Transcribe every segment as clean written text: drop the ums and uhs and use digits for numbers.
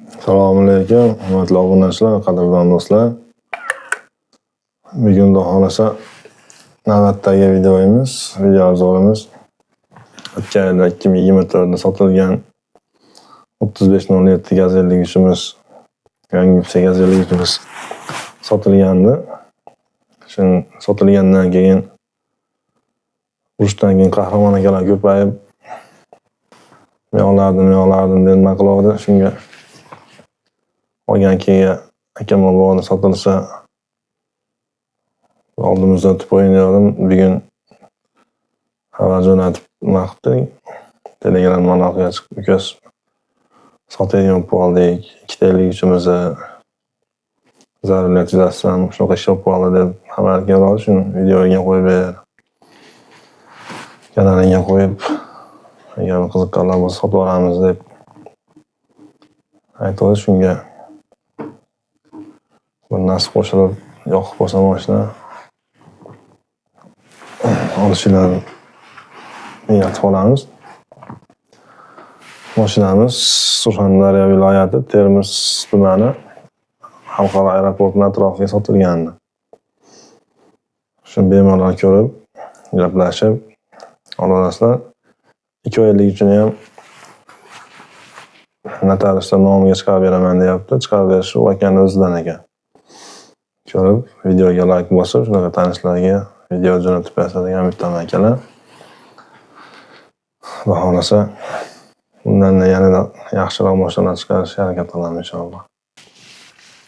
Assalomu alaykum, hurmatli obunachilar, qadrdon do'stlar. Bugun Xudo xolasa navbatdagi video obzorimiz o'tgan yilda 2024da sotilgan 3507 gazelligimiz, yangi gazelligimiz sotilgandi. Sotilgandan keyin urushdan keyin qahramon akalar ko'payib, men deb nima qilavdi. Shunga olgan keyin akam o'g'li sotilsa oldimizdan o'tib o'ynadim. Bugun xabar jo'natib nima qildik. Telegramma aloqaga chiqib, ukas sotadigan bo'lib qoldik. 2 zaruriyat yuzasidan shunaqa ish bo'lib qoldi deb xabar keldi. Shuni videoga qo'yib ber. Kanalingga qo'yib, agar qiziqqanlar bo'lsa sotib olamiz deb aytdi. Shunga bir nasib qo'shilib yoqib qolsa mashina olishinglarni niyat qilamiz. Mashinamiz Surxondaryo viloyati Termiz tumani xalqaro aeroportning atrofiga sotilgandi. Shuni bemalol ko'rib, gaplashib olasizlar. 2 oylik uchun ham notariuslar nomiga chiqarib beraman deyapti. Chiqarib berish u akaning o'zidan ekan. Ko'rib, videoga like bosib, shunaqa tanishlarga video jo'natib bersa degan umiddaman akalar. Xudo xolasa bundan yanada yaxshiroq mashinalar chiqarishga harakat qilamiz inshaalloh.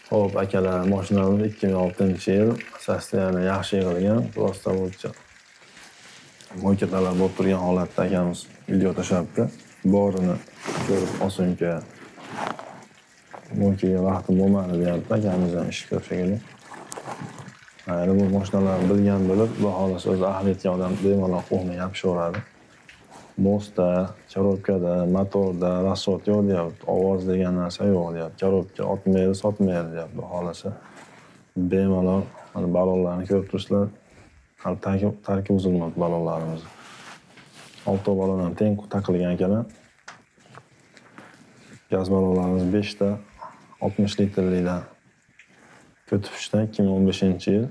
Xo'p akalar, mashinamiz 2006-yil sostoyaniyani yaxshi yig'ilgan, просто bo'yicha mo'katalar bo'lib turgan holatda akamiz video tashlabdi. Borini ko'rib olsinki, mo'kaga vaqti bo'lmadi deyapti. Akamizdan ish ko'p shekilli. Mayli, bu mashinalarni bilgan bo'lib, Xudo xolasa o'zi ahli yetgan odam bemalol qo'lni yopishaveradi. Mostda, korobkada, motorda rasxod yo'q deyapti. Ovoz degan narsa yo'q deyapti. Korobka otmaydi, sotmaydi deyapti. Xudo xolasa bemalol balonlarni ko'rib turibsizlar. Hali tarki buzilmadi balonlarimiz. 6 balon ham teng taqilgan ekanlar. Gaz balonlarimiz 5 ta 60 litrlikdan ko'tibishdan 2015-yil.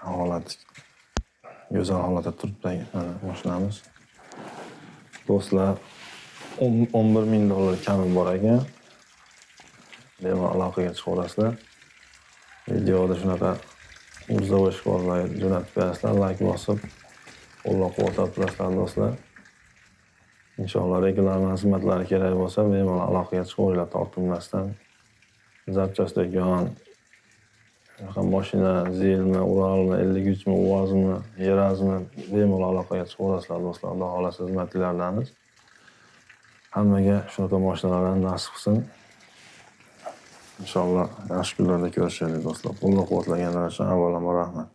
Holat go'zal holatda turibdi mashinamiz. Do'stlar, $11,000 kami bor ekan. Bemalol aloqaga chiqaverasizlar. Videoda shunaqa uzavoy ishqibozlar jo'natib berasizlar, like bosib, qo'llab-quvvatlab turasizlar do'stlar. Inshaalloh reklama xizmatlari kerak bo'lsa, bemalol aloqaga chiqaveringlar tortinmasdan. Zapchastdo'kon, mashina, Zilmi, Uralmi, 53 mi, Uvozmi, Yerazmi, bemalol aloqaga chiqaverasizlar do'stlar. Xudo xolasa xizmatlarimiz. Hammaga shunaqa mashinalardan nasib qilsin. Inshaalloh yaxshi kunlarda ko'rishaylik do'stlar. Qo'llab-quvvatlaganlar uchun avvalambor rahmat.